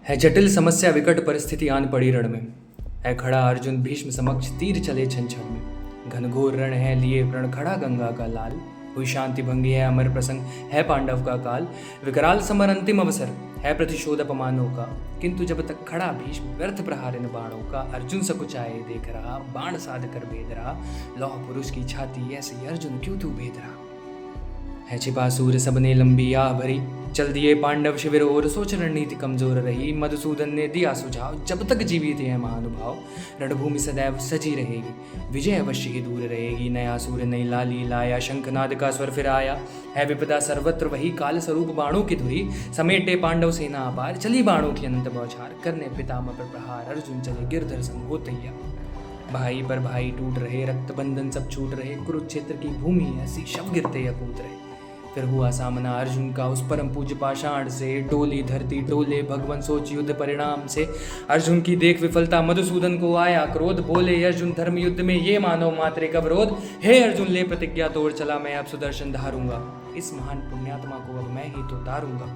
है जटिल समस्या विकट परिस्थिति आन पड़ी रण में। है खड़ा अर्जुन भीष्म समक्ष तीर चले छंछन में। घनघोर रण है लिए प्रण खड़ा गंगा का लाल। हुई शांति भंगी है अमर प्रसंग है पांडव का काल। विकराल समर अंतिम अवसर है प्रतिशोध अपमानों का। किंतु जब तक खड़ा भीष्म व्यर्थ प्रहार इन बाणों का। अर्जुन सकुचाए देख रहा बाण साध कर भेद रहा। लौह पुरुष की छाती ऐसे अर्जुन क्यों तू भेद रहा। है छिपा सूर्य सबने लंबी आह भरी। चल दिए पांडव शिविर और सोच रणनीति कमजोर रही। मधुसूदन ने दिया सुझाव जब तक जीवित है महानुभाव। रणभूमि सदैव सजी रहेगी विजय अवश्य ही दूर रहेगी। नया सूर्य नई लाली लाया शंखनाद का स्वर फिर आया। है विपदा सर्वत्र वही काल स्वरूप बाणों की धुरी। समेटे पांडव सेना अपार चली बाणों की अनंत बौछार। करने पितामह पर प्रहार अर्जुन चले गिरधर संग हो तैयार। भाई पर भाई टूट रहे रक्त बंधन सब छूट रहे। कुरुक्षेत्र की भूमि ऐसी शव गिरते अकूत रहे। फिर हुआ सामना अर्जुन का उस परम पूज्य पाषाण से। डोली धरती डोले भगवान सोच युद्ध परिणाम से। अर्जुन की देख विफलता मधुसूदन को आया क्रोध। बोले अर्जुन धर्म युद्ध में ये मानव मात्र का विरोध। हे अर्जुन ले प्रतिज्ञा तोड़ चला मैं अब सुदर्शन धारूंगा। इस महान पुण्यात्मा को अब मैं ही तो तारूंगा।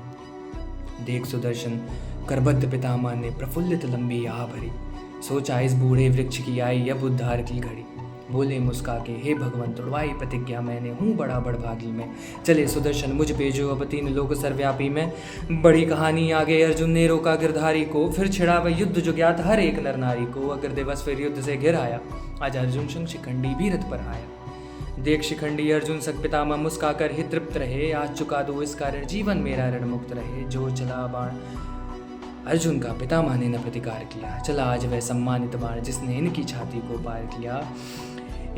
देख सुदर्शन करबद्ध पितामह ने प्रफुल्लित लंबी आह भरी। सोचा इस बूढ़े वृक्ष की आई अब उद्धार की घड़ी। बोले मुस्का के हे भगवान तोड़वाई प्रतिज्ञा मैंने हूँ बड़ा बड़भागी में। चले सुदर्शन मुझ पे जो अब तीन लोक सर्वव्यापी में। बड़ी कहानी आगे अर्जुन ने रोका गिरधारी को। फिर छिड़ा वह युद्ध जो ज्ञात हर एक नर नारी को। अगर दिवस फिर युद्ध से घिर आया आज अर्जुन संग शिखंडी भी रथ पर आया। देख शिखंडी अर्जुन सक पितामह मुस्का कर ही तृप्त रहे। आज चुका दो इस कारण जीवन मेरा रण मुक्त रहे। जो चला बाण अर्जुन का पितामह ने न प्रतिकार किया। चला आज वह सम्मानित बाण जिसने इनकी छाती को पार किया।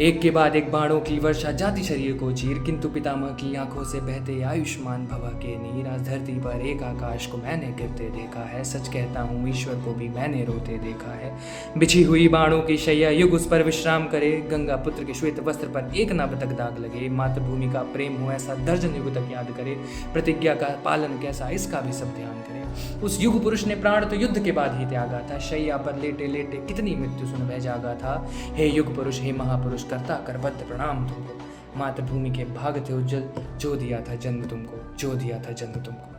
एक के बाद एक बाणों की वर्षा जाति शरीर को चीर। किंतु पितामह की आंखों से बहते आयुष्मान भव के नीर। आज धरती पर एक आकाश को मैंने गिरते देखा है। सच कहता हूँ ईश्वर को भी मैंने रोते देखा है। बिछी हुई बाणों की शैया युग उस पर विश्राम करे। गंगा पुत्र के श्वेत वस्त्र पर एक नाभ तक दाग लगे। मातृभूमि का प्रेम हो ऐसा दर्जन युग तक याद करे। प्रतिज्ञा का पालन कैसा इसका भी सब ध्यान करे। उस युग पुरुष ने प्राण तो युद्ध के बाद ही त्यागा था। शैया पर लेटे लेटे कितनी मृत्यु सुन वह जागा था। हे युग पुरुष हे महापुरुष करता करबद्ध प्रणाम तुमको। मातृभूमि के भाग थे उज्जवल जो दिया था जन्म तुमको। जो दिया था जन्म तुमको।